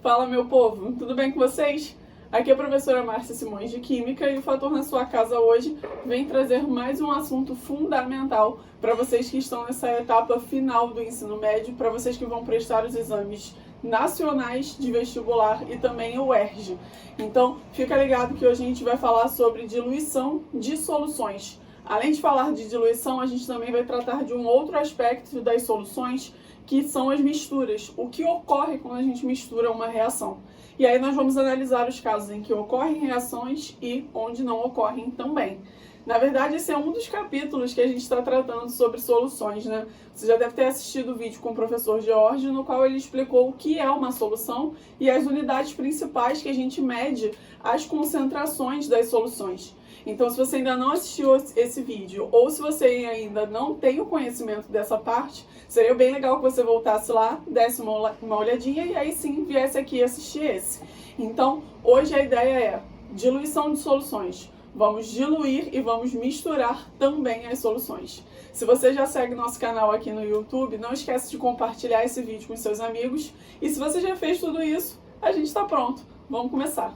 Fala, meu povo, tudo bem com vocês? Aqui é a professora Márcia Simões de Química e o Fator na Sua Casa hoje vem trazer mais um assunto fundamental para vocês que estão nessa etapa final do ensino médio, para vocês que vão prestar os exames nacionais de vestibular e também o UERJ. Então, fica ligado que hoje a gente vai falar sobre diluição de soluções. Além de falar de diluição, a gente também vai tratar de um outro aspecto das soluções, que são as misturas, o que ocorre quando a gente mistura uma reação. E aí nós vamos analisar os casos em que ocorrem reações e onde não ocorrem também. Na verdade, esse é um dos capítulos que a gente está tratando sobre soluções, né? Você já deve ter assistido o vídeo com o professor George, no qual ele explicou o que é uma solução e as unidades principais que a gente mede as concentrações das soluções. Então, se você ainda não assistiu esse vídeo, ou se você ainda não tem o conhecimento dessa parte, seria bem legal que você voltasse lá, desse uma olhadinha e aí sim viesse aqui assistir esse. Então, hoje a ideia é diluição de soluções. Vamos diluir e vamos misturar também as soluções. Se você já segue nosso canal aqui no YouTube, não esquece de compartilhar esse vídeo com seus amigos. E se você já fez tudo isso, a gente está pronto. Vamos começar.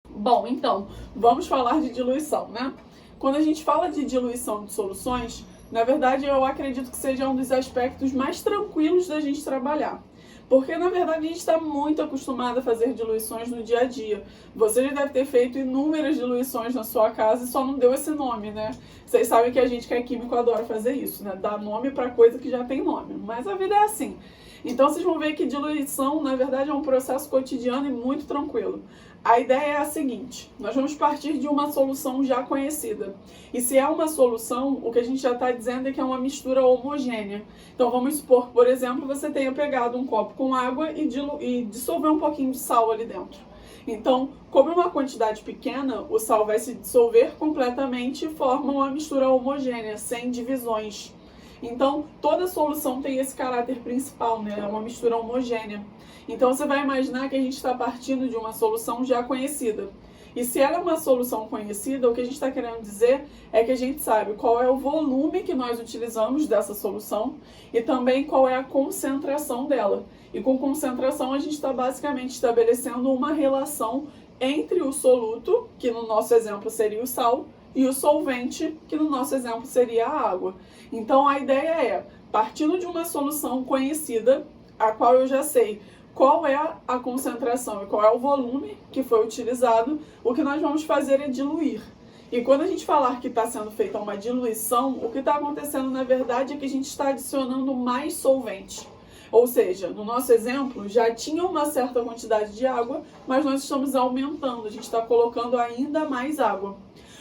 Bom, então, vamos falar de diluição, né? Quando a gente fala de diluição de soluções, na verdade eu acredito que seja um dos aspectos mais tranquilos da gente trabalhar. Porque, na verdade, a gente está muito acostumado a fazer diluições no dia a dia. Você já deve ter feito inúmeras diluições na sua casa e só não deu esse nome, né? Vocês sabem que a gente que é químico adora fazer isso, né? Dar nome para coisa que já tem nome. Mas a vida é assim. Então, vocês vão ver que diluição, na verdade, é um processo cotidiano e muito tranquilo. A ideia é a seguinte: nós vamos partir de uma solução já conhecida. E se é uma solução, o que a gente já está dizendo é que é uma mistura homogênea. Então vamos supor, por exemplo, você tenha pegado um copo com água e dissolver um pouquinho de sal ali dentro. Então, como é uma quantidade pequena, o sal vai se dissolver completamente e forma uma mistura homogênea, sem divisões. Então, toda solução tem esse caráter principal, né? É uma mistura homogênea. Então, você vai imaginar que a gente está partindo de uma solução já conhecida. E se ela é uma solução conhecida, o que a gente está querendo dizer é que a gente sabe qual é o volume que nós utilizamos dessa solução e também qual é a concentração dela. E com concentração, a gente está basicamente estabelecendo uma relação entre o soluto, que no nosso exemplo seria o sal, e o solvente, que no nosso exemplo seria a água. Então, a ideia é, partindo de uma solução conhecida, a qual eu já sei qual é a concentração e qual é o volume que foi utilizado, o que nós vamos fazer é diluir. E quando a gente falar que está sendo feita uma diluição, o que está acontecendo, na verdade, é que a gente está adicionando mais solvente. Ou seja, no nosso exemplo, já tinha uma certa quantidade de água, mas nós estamos aumentando, a gente está colocando ainda mais água.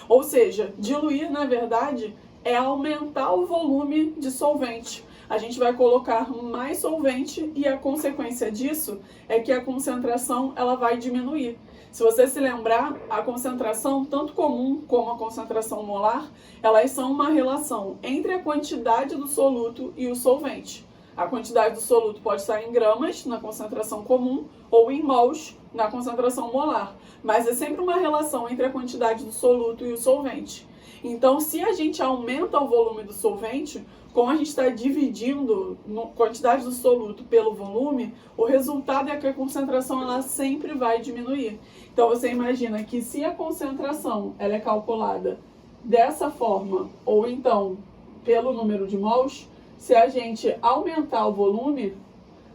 Ou seja, diluir, na verdade, é aumentar o volume de solvente. A gente vai colocar mais solvente e a consequência disso é que a concentração ela vai diminuir. Se você se lembrar, a concentração, tanto comum como a concentração molar, elas são uma relação entre a quantidade do soluto e o solvente. A quantidade do soluto pode estar em gramas, na concentração comum, ou em mols, na concentração molar. Mas é sempre uma relação entre a quantidade do soluto e o solvente. Então, se a gente aumenta o volume do solvente, como a gente está dividindo a quantidade do soluto pelo volume, o resultado é que a concentração ela sempre vai diminuir. Então, você imagina que se a concentração ela é calculada dessa forma, ou então pelo número de mols, se a gente aumentar o volume,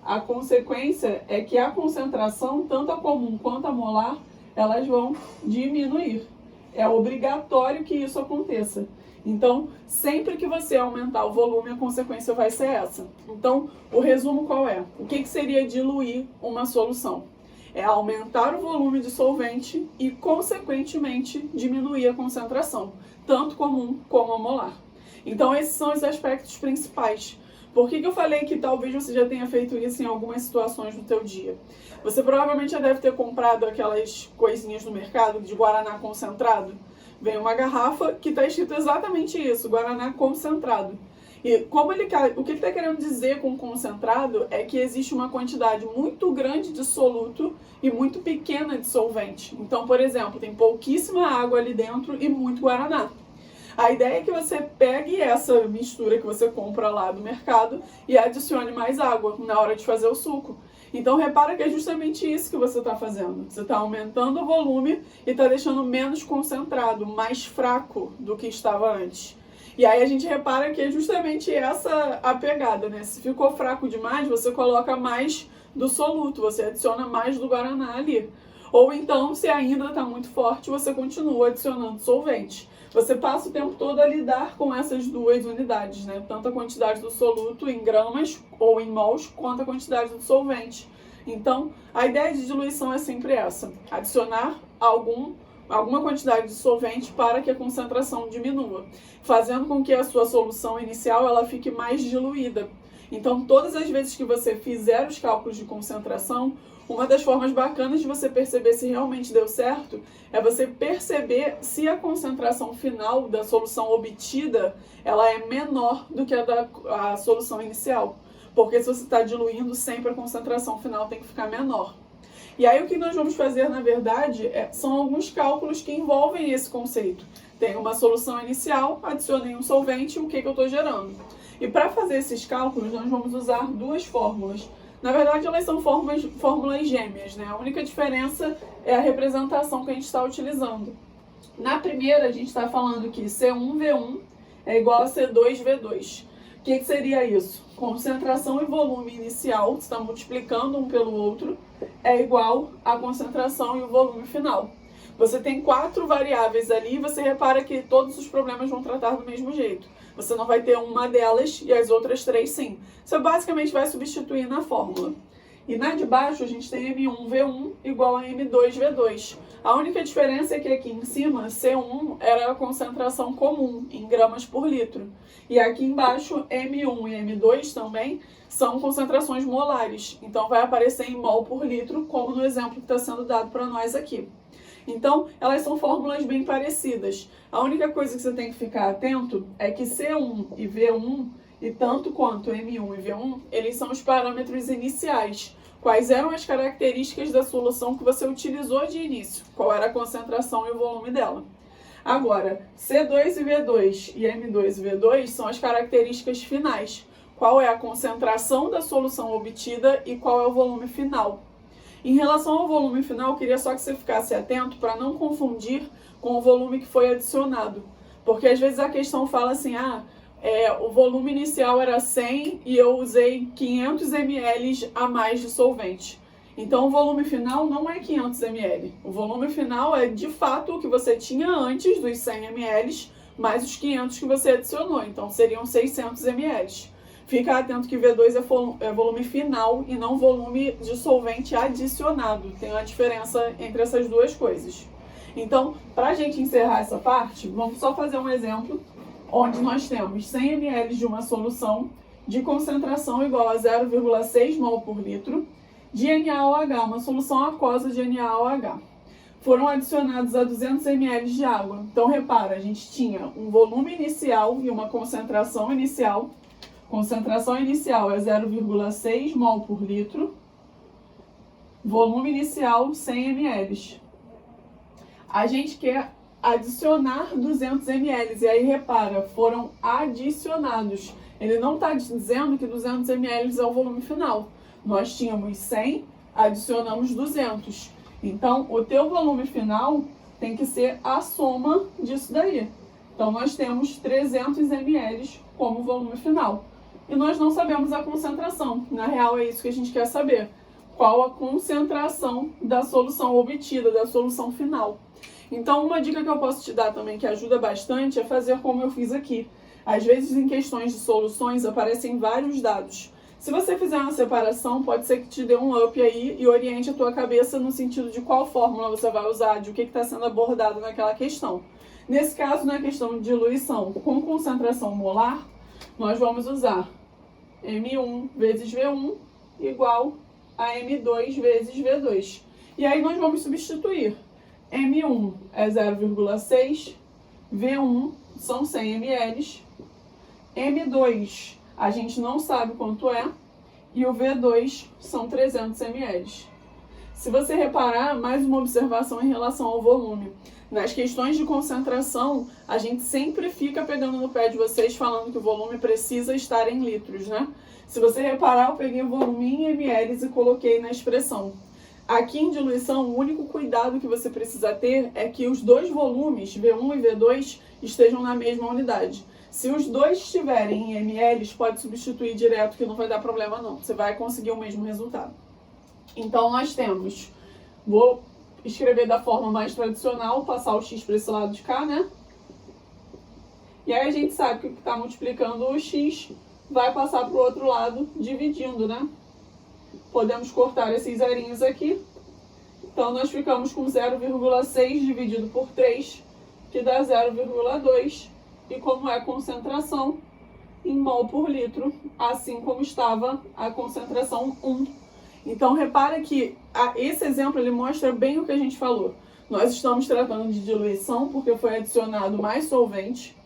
a consequência é que a concentração, tanto a comum quanto a molar, elas vão diminuir. É obrigatório que isso aconteça. Então, sempre que você aumentar o volume, a consequência vai ser essa. Então, o resumo qual é? O que seria diluir uma solução? É aumentar o volume de solvente e, consequentemente, diminuir a concentração, tanto comum como a molar. Então, esses são os aspectos principais. Por que eu falei que talvez você já tenha feito isso em algumas situações no teu dia? Você provavelmente já deve ter comprado aquelas coisinhas no mercado de guaraná concentrado. Vem uma garrafa que está escrito exatamente isso, guaraná concentrado. E como o que ele está querendo dizer com concentrado é que existe uma quantidade muito grande de soluto e muito pequena de solvente. Então, por exemplo, tem pouquíssima água ali dentro e muito guaraná. A ideia é que você pegue essa mistura que você compra lá do mercado e adicione mais água na hora de fazer o suco. Então repara que é justamente isso que você está fazendo. Você está aumentando o volume e está deixando menos concentrado, mais fraco do que estava antes. E aí a gente repara que é justamente essa a pegada, né? Se ficou fraco demais, você coloca mais do soluto, você adiciona mais do guaraná ali. Ou então, se ainda está muito forte, você continua adicionando solvente. Você passa o tempo todo a lidar com essas duas unidades, né? Tanto a quantidade do soluto em gramas ou em mols, quanto a quantidade do solvente. Então, a ideia de diluição é sempre essa: adicionar alguma quantidade de solvente para que a concentração diminua, fazendo com que a sua solução inicial ela fique mais diluída. Então, todas as vezes que você fizer os cálculos de concentração, uma das formas bacanas de você perceber se realmente deu certo é você perceber se a concentração final da solução obtida ela é menor do que a solução inicial. Porque se você está diluindo, sempre a concentração final tem que ficar menor. E aí o que nós vamos fazer, na verdade, são alguns cálculos que envolvem esse conceito. Tem uma solução inicial, adicionei um solvente, o que eu estou gerando. E para fazer esses cálculos, nós vamos usar duas fórmulas. Na verdade, elas são fórmulas gêmeas, né? A única diferença é a representação que a gente está utilizando. Na primeira, a gente está falando que C1V1 é igual a C2V2. O que seria isso? Concentração e volume inicial, você está multiplicando um pelo outro, é igual a concentração e o volume final. Você tem 4 variáveis ali e você repara que todos os problemas vão tratar do mesmo jeito. Você não vai ter uma delas e as outras 3 sim. Você basicamente vai substituir na fórmula. E na de baixo a gente tem M1V1 igual a M2V2. A única diferença é que aqui em cima, C1 era a concentração comum, em gramas por litro. E aqui embaixo, M1 e M2 também são concentrações molares. Então vai aparecer em mol por litro, como no exemplo que está sendo dado para nós aqui. Então, elas são fórmulas bem parecidas. A única coisa que você tem que ficar atento é que C1 e V1, e tanto quanto M1 e V1, eles são os parâmetros iniciais. Quais eram as características da solução que você utilizou de início? Qual era a concentração e o volume dela? Agora, C2 e V2 e M2 e V2 são as características finais. Qual é a concentração da solução obtida e qual é o volume final? Em relação ao volume final, eu queria só que você ficasse atento para não confundir com o volume que foi adicionado. Porque às vezes a questão fala assim, o volume inicial era 100 e eu usei 500 ml a mais de solvente. Então o volume final não é 500 ml. O volume final é de fato o que você tinha antes dos 100 ml, mais os 500 que você adicionou. Então seriam 600 ml. Fica atento que V2 é volume final e não volume de solvente adicionado. Tem uma diferença entre essas duas coisas. Então, para a gente encerrar essa parte, vamos só fazer um exemplo onde nós temos 100 ml de uma solução de concentração igual a 0,6 mol por litro de NaOH, uma solução aquosa de NaOH. Foram adicionados a 200 ml de água. Então, repara, a gente tinha um volume inicial e uma concentração inicial. Concentração inicial é 0,6 mol por litro. Volume inicial 100 ml. A gente quer adicionar 200 ml. E aí, repara, foram adicionados. Ele não está dizendo que 200 ml é o volume final. Nós tínhamos 100, adicionamos 200. Então, o teu volume final tem que ser a soma disso daí. Então, nós temos 300 ml como volume final. E nós não sabemos a concentração. Na real, é isso que a gente quer saber. Qual a concentração da solução obtida, da solução final. Então, uma dica que eu posso te dar também, que ajuda bastante, é fazer como eu fiz aqui. Às vezes, em questões de soluções, aparecem vários dados. Se você fizer uma separação, pode ser que te dê um up aí e oriente a tua cabeça no sentido de qual fórmula você vai usar, de o que está sendo abordado naquela questão. Nesse caso, na questão de diluição com concentração molar, nós vamos usar M1 vezes V1 igual a M2 vezes V2. E aí nós vamos substituir. M1 é 0,6, V1 são 100 ml, M2 a gente não sabe quanto é, e o V2 são 300 ml. Se você reparar, mais uma observação em relação ao volume. Nas questões de concentração, a gente sempre fica pegando no pé de vocês falando que o volume precisa estar em litros, né? Se você reparar, eu peguei o volume em ml e coloquei na expressão. Aqui em diluição, o único cuidado que você precisa ter é que os dois volumes, V1 e V2, estejam na mesma unidade. Se os dois estiverem em ml, pode substituir direto, que não vai dar problema não. Você vai conseguir o mesmo resultado. Então, nós temos... Vou escrever da forma mais tradicional, passar o x para esse lado de cá, né? E aí a gente sabe que o que está multiplicando o x vai passar para o outro lado, dividindo, né? Podemos cortar esses zerinhos aqui. Então, nós ficamos com 0,6 dividido por 3, que dá 0,2. E como é concentração, em mol por litro, assim como estava a concentração 1. Então, repara que esse exemplo ele mostra bem o que a gente falou. Nós estamos tratando de diluição porque foi adicionado mais solvente.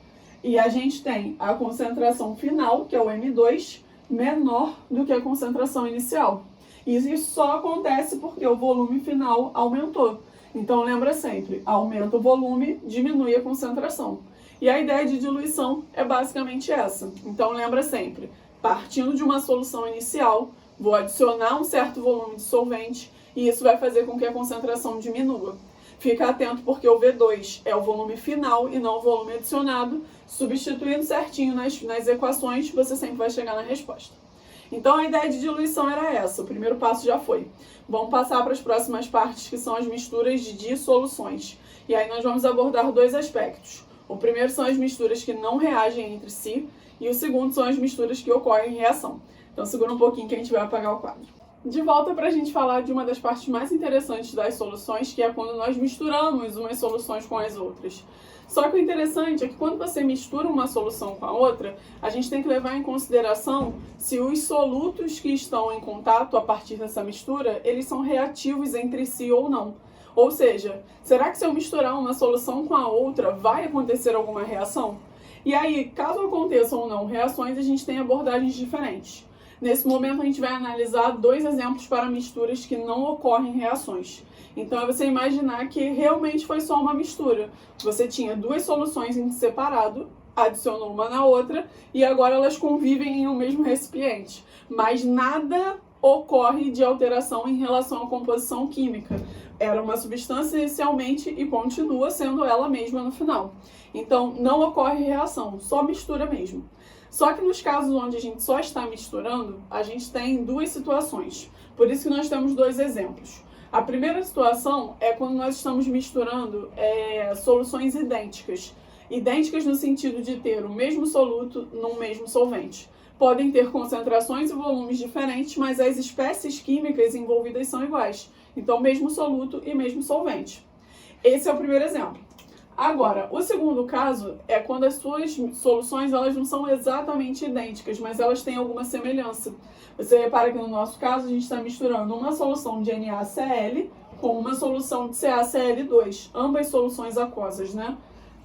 E a gente tem a concentração final, que é o M2, menor do que a concentração inicial. E isso só acontece porque o volume final aumentou. Então, lembra sempre, aumenta o volume, diminui a concentração. E a ideia de diluição é basicamente essa. Então, lembra sempre, partindo de uma solução inicial, vou adicionar um certo volume de solvente e isso vai fazer com que a concentração diminua. Fica atento porque o V2 é o volume final e não o volume adicionado. Substituindo certinho nas equações, você sempre vai chegar na resposta. Então a ideia de diluição era essa, o primeiro passo já foi. Vamos passar para as próximas partes, que são as misturas de dissoluções. E aí nós vamos abordar dois aspectos. O primeiro são as misturas que não reagem entre si, e o segundo são as misturas que ocorrem em reação. Então segura um pouquinho que a gente vai apagar o quadro. De volta para a gente falar de uma das partes mais interessantes das soluções, que é quando nós misturamos umas soluções com as outras. Só que o interessante é que quando você mistura uma solução com a outra, a gente tem que levar em consideração se os solutos que estão em contato a partir dessa mistura, eles são reativos entre si ou não. Ou seja, será que se eu misturar uma solução com a outra, vai acontecer alguma reação? E aí, caso aconteçam ou não reações, a gente tem abordagens diferentes. Nesse momento, a gente vai analisar dois exemplos para misturas que não ocorrem reações. Então, é você imaginar que realmente foi só uma mistura. Você tinha duas soluções em separado, adicionou uma na outra, e agora elas convivem em um mesmo recipiente. Mas nada ocorre de alteração em relação à composição química. Era uma substância inicialmente e continua sendo ela mesma no final. Então, não ocorre reação, só mistura mesmo. Só que nos casos onde a gente só está misturando, a gente tem duas situações. Por isso que nós temos dois exemplos. A primeira situação é quando nós estamos misturando soluções idênticas. Idênticas no sentido de ter o mesmo soluto no mesmo solvente. Podem ter concentrações e volumes diferentes, mas as espécies químicas envolvidas são iguais. Então, mesmo soluto e mesmo solvente. Esse é o primeiro exemplo. Agora, o segundo caso é quando as suas soluções elas não são exatamente idênticas, mas elas têm alguma semelhança. Você repara que no nosso caso a gente está misturando uma solução de NaCl com uma solução de CaCl2, ambas soluções aquosas, né?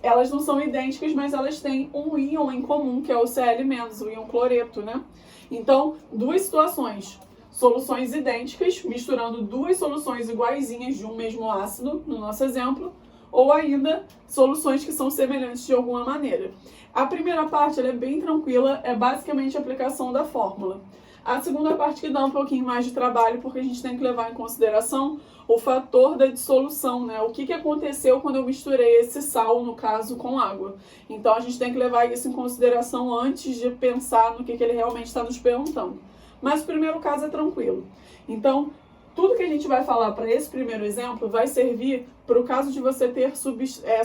Elas não são idênticas, mas elas têm um íon em comum, que é o Cl-, o íon cloreto, né? Então, duas situações. Soluções idênticas, misturando duas soluções iguaizinhas de um mesmo ácido, no nosso exemplo, ou ainda soluções que são semelhantes de alguma maneira. A primeira parte ela é bem tranquila, é basicamente a aplicação da fórmula. A segunda parte que dá um pouquinho mais de trabalho, porque a gente tem que levar em consideração o fator da dissolução, né? O que aconteceu quando eu misturei esse sal, no caso, com água. Então a gente tem que levar isso em consideração antes de pensar no que ele realmente está nos perguntando. Mas o primeiro caso é tranquilo. Então, tudo que a gente vai falar para esse primeiro exemplo vai servir para o caso de você ter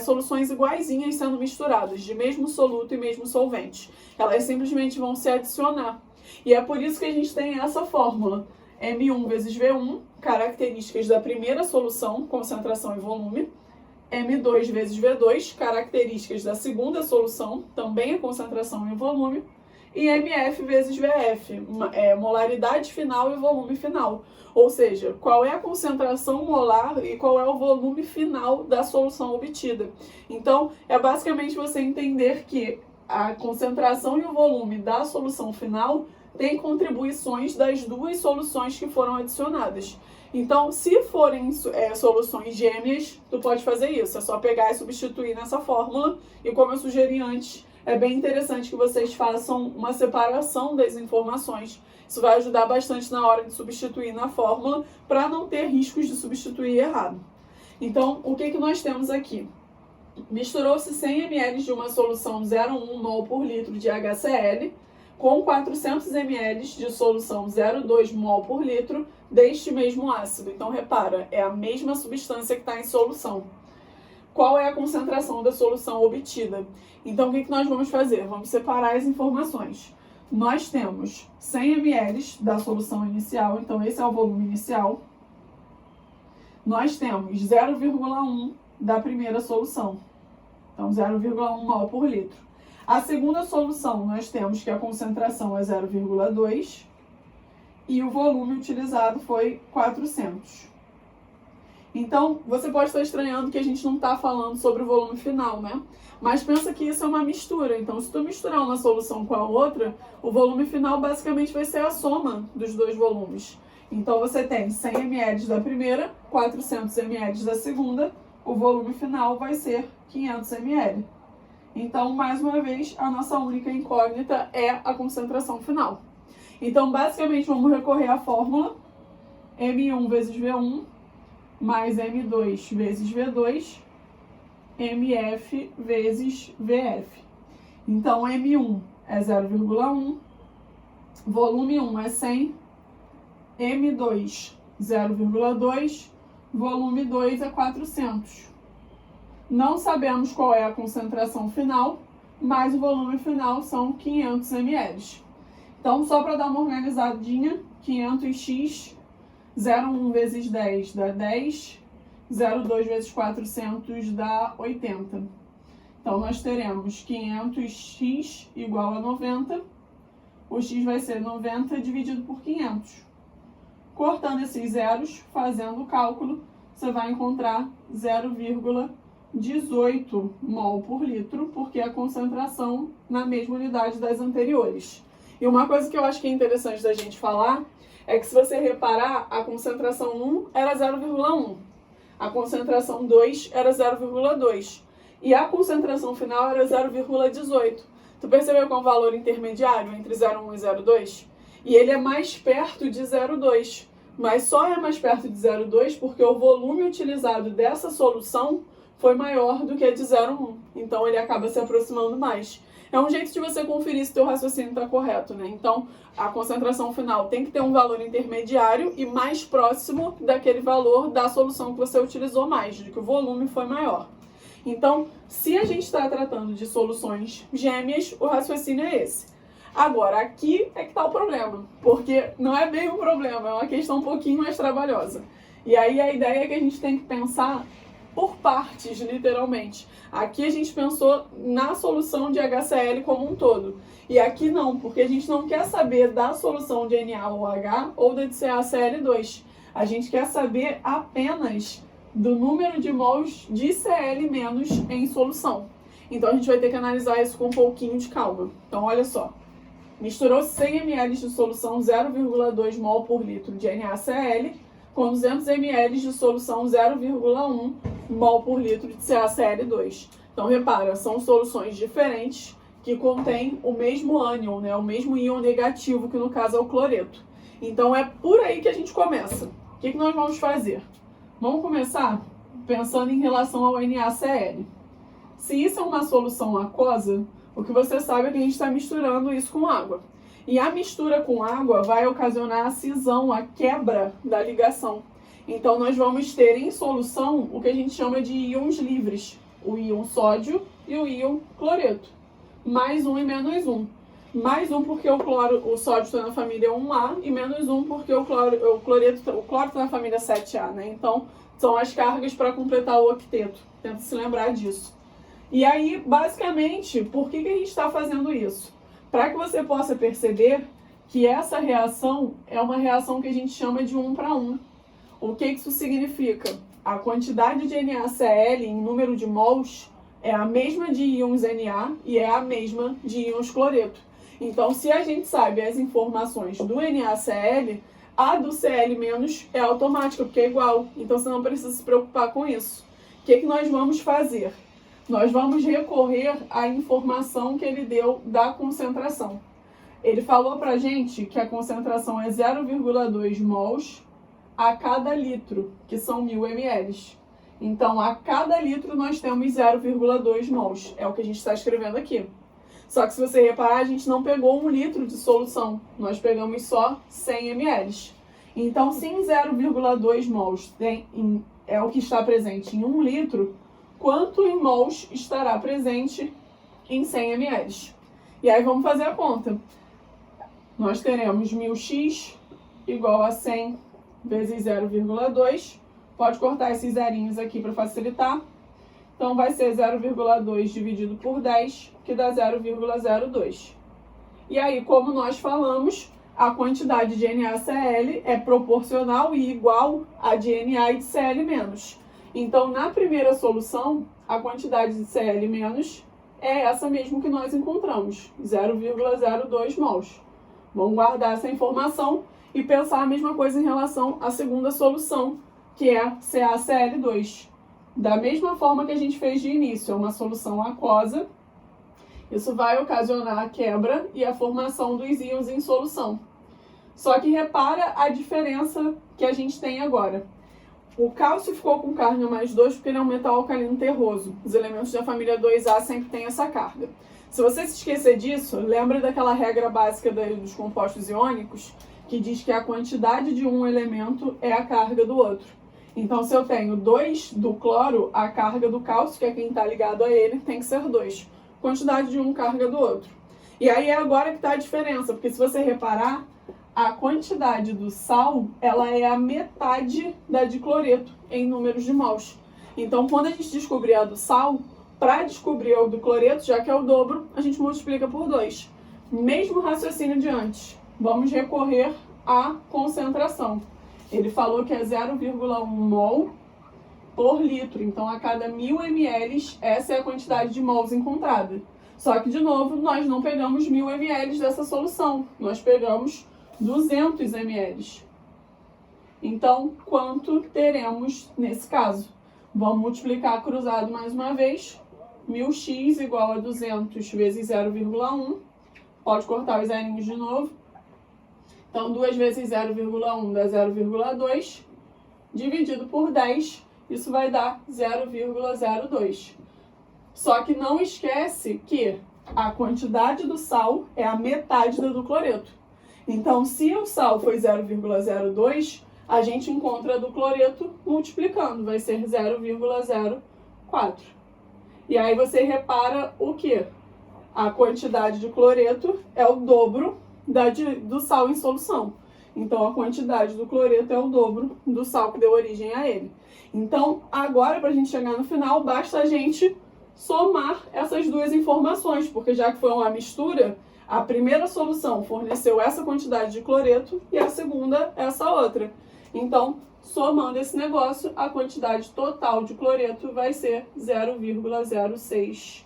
soluções iguaizinhas sendo misturadas, de mesmo soluto e mesmo solvente. Elas simplesmente vão se adicionar. E é por isso que a gente tem essa fórmula. M1 vezes V1, características da primeira solução, concentração e volume. M2 vezes V2, características da segunda solução, também a concentração e volume. E MF vezes VF, molaridade final e volume final. Ou seja, qual é a concentração molar e qual é o volume final da solução obtida. Então, é basicamente você entender que a concentração e o volume da solução final têm contribuições das duas soluções que foram adicionadas. Então, se forem soluções gêmeas, tu pode fazer isso. É só pegar e substituir nessa fórmula. E como eu sugeri antes, é bem interessante que vocês façam uma separação das informações. Isso vai ajudar bastante na hora de substituir na fórmula, para não ter riscos de substituir errado. Então, o que nós temos aqui? Misturou-se 100 ml de uma solução 0,1 mol por litro de HCl com 400 ml de solução 0,2 mol por litro deste mesmo ácido. Então, repara, é a mesma substância que está em solução. Qual é a concentração da solução obtida? Então, o que nós vamos fazer? Vamos separar as informações. Nós temos 100 ml da solução inicial, então esse é o volume inicial. Nós temos 0,1 da primeira solução, então 0,1 mol por litro. A segunda solução, nós temos que a concentração é 0,2 e o volume utilizado foi 400. Então, você pode estar estranhando que a gente não está falando sobre o volume final, né? Mas pensa que isso é uma mistura. Então, se tu misturar uma solução com a outra, o volume final basicamente vai ser a soma dos dois volumes. Então, você tem 100 ml da primeira, 400 ml da segunda, o volume final vai ser 500 ml. Então, mais uma vez, a nossa única incógnita é a concentração final. Então, basicamente, vamos recorrer à fórmula M1 vezes V1 mais M2 vezes V2, MF vezes VF. Então, M1 é 0,1, volume 1 é 100, M2 0,2, volume 2 é 400. Não sabemos qual é a concentração final, mas o volume final são 500 ml. Então, só para dar uma organizadinha, 500x 0,1 vezes 10 dá 10, 0,2 vezes 400 dá 80. Então, nós teremos 500x igual a 90, o x vai ser 90 dividido por 500. Cortando esses zeros, fazendo o cálculo, você vai encontrar 0,18 mol por litro, porque a concentração na mesma unidade das anteriores. E uma coisa que eu acho que é interessante da gente falar é que, se você reparar, a concentração 1 era 0,1, a concentração 2 era 0,2 e a concentração final era 0,18. Tu percebeu que é um valor intermediário entre 0,1 e 0,2? E ele é mais perto de 0,2, mas só é mais perto de 0,2 porque o volume utilizado dessa solução foi maior do que a de 0,1. Então, ele acaba se aproximando mais. É um jeito de você conferir se o teu raciocínio está correto, né? Então, a concentração final tem que ter um valor intermediário e mais próximo daquele valor da solução que você utilizou mais, de que o volume foi maior. Então, se a gente está tratando de soluções gêmeas, o raciocínio é esse. Agora, aqui é que está o problema, porque não é bem um problema, é uma questão um pouquinho mais trabalhosa. E aí a ideia é que a gente tem que pensar por partes, literalmente. Aqui a gente pensou na solução de HCl como um todo. E aqui não, porque a gente não quer saber da solução de NaOH ou da de CaCl2. A gente quer saber apenas do número de mols de Cl- em solução. Então a gente vai ter que analisar isso com um pouquinho de calma. Então olha só. Misturou 100 ml de solução 0,2 mol por litro de NaCl com 200 ml de solução 0,1 mol por litro de CaCl2. Então, repara, são soluções diferentes que contêm o mesmo ânion, né? O mesmo íon negativo, que no caso é o cloreto. Então, é por aí que a gente começa. O que nós vamos fazer? Vamos começar pensando em relação ao NaCl. Se isso é uma solução aquosa, o que você sabe é que a gente está misturando isso com água. E a mistura com água vai ocasionar a cisão, a quebra da ligação. Então, nós vamos ter em solução o que a gente chama de íons livres. O íon sódio e o íon cloreto. Mais um e menos um. Mais um porque o sódio está na família 1A e menos um porque o cloreto está na família 7A, né? Então, são as cargas para completar o octeto. Tenta se lembrar disso. E aí, basicamente, por que a gente está fazendo isso? Para que você possa perceber que essa reação é uma reação que a gente chama de 1 para 1. O que isso significa? A quantidade de NaCl em número de mols é a mesma de íons Na e é a mesma de íons cloreto. Então, se a gente sabe as informações do NaCl, A do Cl- é automática, porque é igual, então você não precisa se preocupar com isso. O que nós vamos fazer? Nós vamos recorrer à informação que ele deu da concentração. Ele falou pra gente que a concentração é 0,2 mols a cada litro, que são 1000 ml. Então, a cada litro nós temos 0,2 mols. É o que a gente está escrevendo aqui. Só que se você reparar, a gente não pegou 1 litro de solução. Nós pegamos só 100 ml. Então, se em 0,2 mols é o que está presente em 1 litro, quanto em mols estará presente em 100 ml? E aí vamos fazer a conta. Nós teremos 1000x igual a 100 vezes 0,2. Pode cortar esses zerinhos aqui para facilitar. Então, vai ser 0,2 dividido por 10, que dá 0,02. E aí, como nós falamos, a quantidade de NaCl é proporcional e igual a de Na e de Cl-. Então, na primeira solução, a quantidade de Cl- é essa mesmo que nós encontramos, 0,02 mols. Vamos guardar essa informação e pensar a mesma coisa em relação à segunda solução, que é CaCl2. Da mesma forma que a gente fez de início, é uma solução aquosa. Isso vai ocasionar a quebra e a formação dos íons em solução. Só que repara a diferença que a gente tem agora. O cálcio ficou com carga +2 porque ele é um metal alcalino terroso. Os elementos da família 2A sempre têm essa carga. Se você se esquecer disso, lembra daquela regra básica dos compostos iônicos, que diz que a quantidade de um elemento é a carga do outro. Então, se eu tenho 2 do cloro, a carga do cálcio, que é quem está ligado a ele, tem que ser 2. Quantidade de um, carga do outro. E aí é agora que está a diferença, porque se você reparar, a quantidade do sal, ela é a metade da de cloreto em números de mols. Então, quando a gente descobrir a do sal, para descobrir a do cloreto, já que é o dobro, a gente multiplica por 2. Mesmo raciocínio de antes. Vamos recorrer à concentração. Ele falou que é 0,1 mol por litro. Então, a cada 1000 ml, essa é a quantidade de mols encontrada. Só que, de novo, nós não pegamos 1000 ml dessa solução. Nós pegamos 200 ml. Então, quanto teremos nesse caso? Vamos multiplicar cruzado mais uma vez. 1000x igual a 200 vezes 0,1. Pode cortar os zerinhos de novo. Então, 2 vezes 0,1 dá 0,2. Dividido por 10, isso vai dar 0,02. Só que não esquece que a quantidade do sal é a metade da do cloreto. Então, se o sal foi 0,02, a gente encontra a do cloreto multiplicando, vai ser 0,04. E aí você repara o que? A quantidade de cloreto é o dobro do sal em solução. Então, a quantidade do cloreto é o dobro do sal que deu origem a ele. Então, agora, para a gente chegar no final, basta a gente somar essas duas informações, porque já que foi uma mistura, a primeira solução forneceu essa quantidade de cloreto e a segunda essa outra. Então, somando esse negócio, a quantidade total de cloreto vai ser 0,06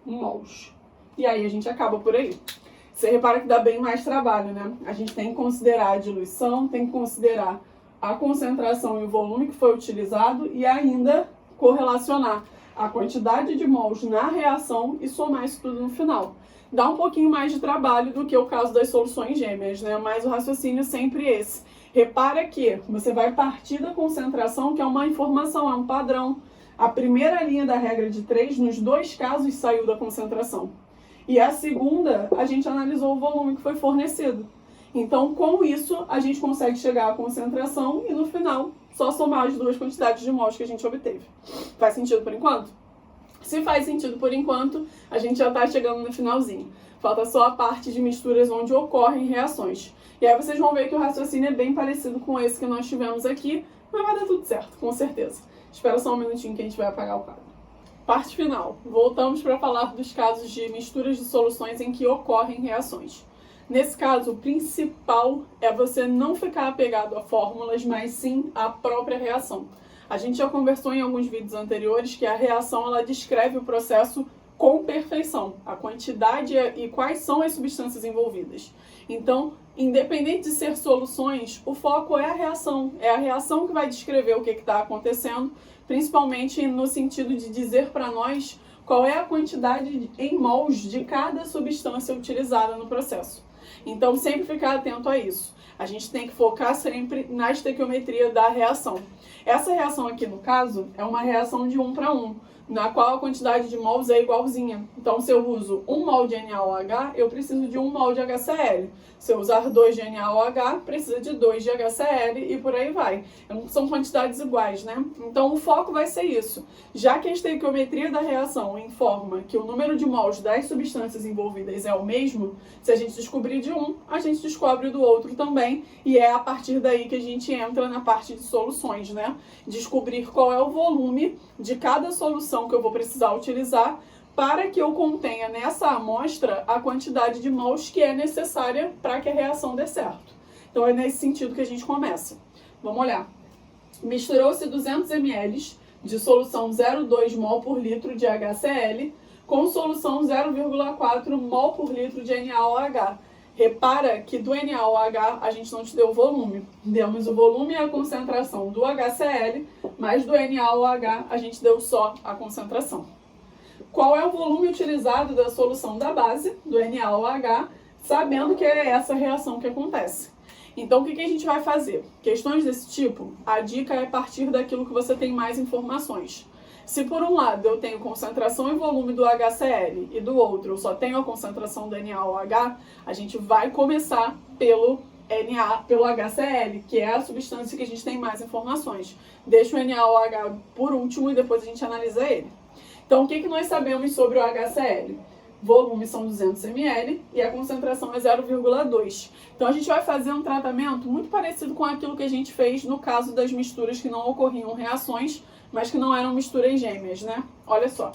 mols. E aí a gente acaba por aí. Você repara que dá bem mais trabalho, né? A gente tem que considerar a diluição, tem que considerar a concentração e o volume que foi utilizado e ainda correlacionar a quantidade de mols na reação e somar isso tudo no final. Dá um pouquinho mais de trabalho do que o caso das soluções gêmeas, né? Mas o raciocínio é sempre esse. Repara que você vai partir da concentração, que é uma informação, é um padrão. A primeira linha da regra de 3, nos dois casos, saiu da concentração. E a segunda, a gente analisou o volume que foi fornecido. Então, com isso, a gente consegue chegar à concentração e, no final, só somar as duas quantidades de mols que a gente obteve. Faz sentido por enquanto? Se faz sentido por enquanto, a gente já está chegando no finalzinho. Falta só a parte de misturas onde ocorrem reações. E aí vocês vão ver que o raciocínio é bem parecido com esse que nós tivemos aqui, mas vai dar tudo certo, com certeza. Espera só um minutinho que a gente vai apagar o quadro. Parte final. Voltamos para falar dos casos de misturas de soluções em que ocorrem reações. Nesse caso, o principal é você não ficar apegado a fórmulas, mas sim à própria reação. A gente já conversou em alguns vídeos anteriores que a reação ela descreve o processo com perfeição, a quantidade e quais são as substâncias envolvidas. Então, independente de ser soluções, o foco é a reação que vai descrever o que está acontecendo, principalmente no sentido de dizer para nós qual é a quantidade em mols de cada substância utilizada no processo. Então, sempre ficar atento a isso. A gente tem que focar sempre na estequiometria da reação. Essa reação aqui, no caso, é uma reação de 1 para 1, na qual a quantidade de mols é igualzinha. Então, se eu uso 1 mol de NaOH, eu preciso de 1 mol de HCl. Se eu usar 2 de NaOH, precisa de 2 de HCl e por aí vai. São quantidades iguais, né? Então, o foco vai ser isso. Já que a estequiometria da reação informa que o número de mols das substâncias envolvidas é o mesmo, se a gente descobrir de um, a gente descobre do outro também. E é a partir daí que a gente entra na parte de soluções, né? Descobrir qual é o volume de cada solução que eu vou precisar utilizar para que eu contenha nessa amostra a quantidade de mols que é necessária para que a reação dê certo. Então é nesse sentido que a gente começa. Vamos olhar. Misturou-se 200 ml de solução 0,2 mol por litro de HCl com solução 0,4 mol por litro de NaOH. Repara que do NaOH a gente não te deu o volume. Demos o volume e a concentração do HCl, mas do NaOH a gente deu só a concentração. Qual é o volume utilizado da solução da base, do NaOH, sabendo que é essa reação que acontece. Então, o que a gente vai fazer? Questões desse tipo, a dica é partir daquilo que você tem mais informações. Se por um lado eu tenho concentração e volume do HCl e do outro eu só tenho a concentração do NaOH, a gente vai começar pelo HCl, que é a substância que a gente tem mais informações. Deixa o NaOH por último e depois a gente analisa ele. Então, o que nós sabemos sobre o HCl? Volume são 200 ml e a concentração é 0,2. Então, a gente vai fazer um tratamento muito parecido com aquilo que a gente fez no caso das misturas que não ocorriam reações, mas que não eram misturas gêmeas, né? Olha só,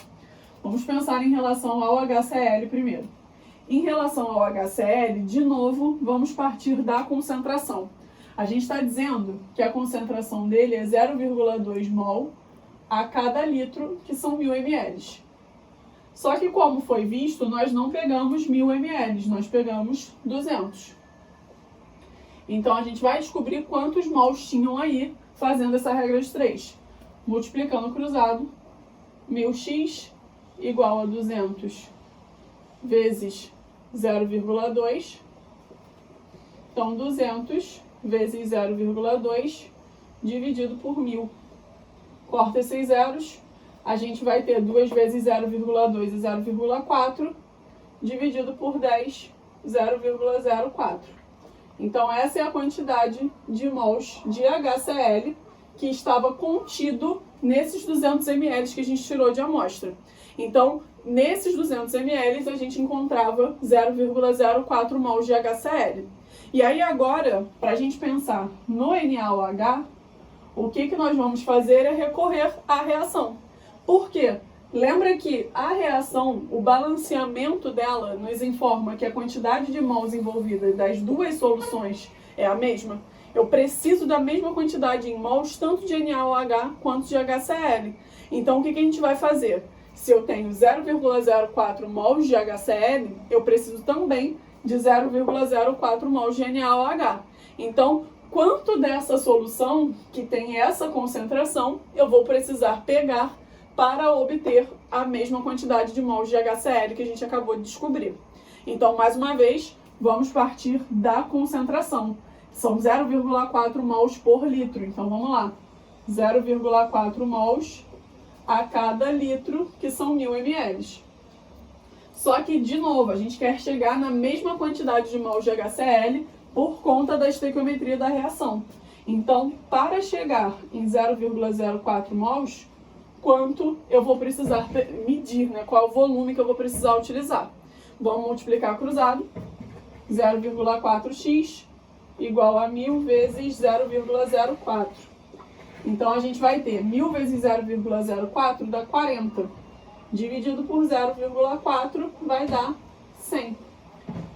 vamos pensar em relação ao HCl primeiro. Em relação ao HCl, de novo, vamos partir da concentração. A gente está dizendo que a concentração dele é 0,2 mol a cada litro, que são 1000 ml. Só que, como foi visto, nós não pegamos 1000 ml, nós pegamos 200. Então, a gente vai descobrir quantos mols tinham aí, fazendo essa regra de 3. Multiplicando o cruzado, 1000x igual a 200 vezes 0,2. Então, 200 vezes 0,2 dividido por 1000. Corta esses zeros, a gente vai ter 2 vezes 0,2 e 0,4, dividido por 10, 0,04. Então, essa é a quantidade de mols de HCl que estava contido nesses 200 ml que a gente tirou de amostra. Então, nesses 200 ml, a gente encontrava 0,04 mols de HCl. E aí, agora, para a gente pensar no NaOH, o que nós vamos fazer é recorrer à reação. Por quê? Lembra que a reação, o balanceamento dela nos informa que a quantidade de mols envolvidas das duas soluções é a mesma? Eu preciso da mesma quantidade em mols, tanto de NaOH quanto de HCl. Então, o que a gente vai fazer? Se eu tenho 0,04 mols de HCl, eu preciso também de 0,04 mols de NaOH. Então, quanto dessa solução que tem essa concentração eu vou precisar pegar para obter a mesma quantidade de mols de HCl que a gente acabou de descobrir. Então, mais uma vez, vamos partir da concentração. São 0,4 mols por litro. Então, vamos lá. 0,4 mols a cada litro, que são 1000 ml. Só que, de novo, a gente quer chegar na mesma quantidade de mols de HCl por conta da estequiometria da reação. Então, para chegar em 0,04 mols, quanto eu vou precisar medir, né? Qual é o volume que eu vou precisar utilizar. Vamos multiplicar cruzado. 0,4x igual a 1000 vezes 0,04. Então, a gente vai ter 1000 vezes 0,04 dá 40. Dividido por 0,4 vai dar 100.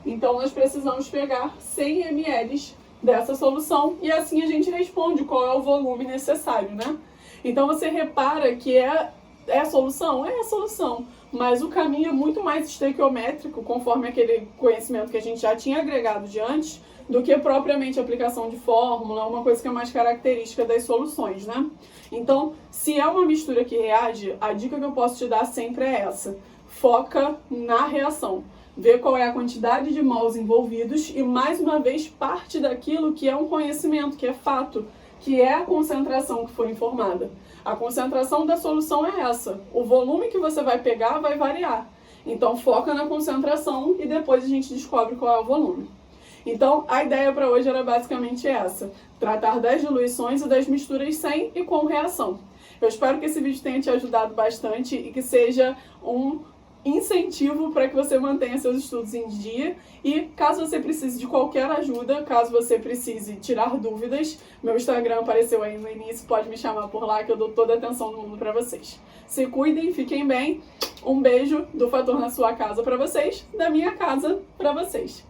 Então, nós precisamos pegar 100 ml dessa solução e assim a gente responde qual é o volume necessário, né? Então, você repara que é a solução? É a solução. mas o caminho é muito mais estequiométrico, conforme aquele conhecimento que a gente já tinha agregado de antes, do que propriamente a aplicação de fórmula, uma coisa que é mais característica das soluções, né? Então, se é uma mistura que reage, a dica que eu posso te dar sempre é essa: foca na reação. Vê qual é a quantidade de mols envolvidos e, mais uma vez, parte daquilo que é um conhecimento, que é fato, que é a concentração que foi informada. A concentração da solução é essa. O volume que você vai pegar vai variar. Então, foca na concentração e depois a gente descobre qual é o volume. Então, a ideia para hoje era basicamente essa: tratar das diluições e das misturas sem e com reação. Eu espero que esse vídeo tenha te ajudado bastante e que seja um incentivo para que você mantenha seus estudos em dia. E caso você precise de qualquer ajuda, caso você precise tirar dúvidas, meu Instagram apareceu aí no início, pode me chamar por lá que eu dou toda a atenção do mundo para vocês. Se cuidem, fiquem bem. Um beijo do Fator na sua casa para vocês, da minha casa para vocês.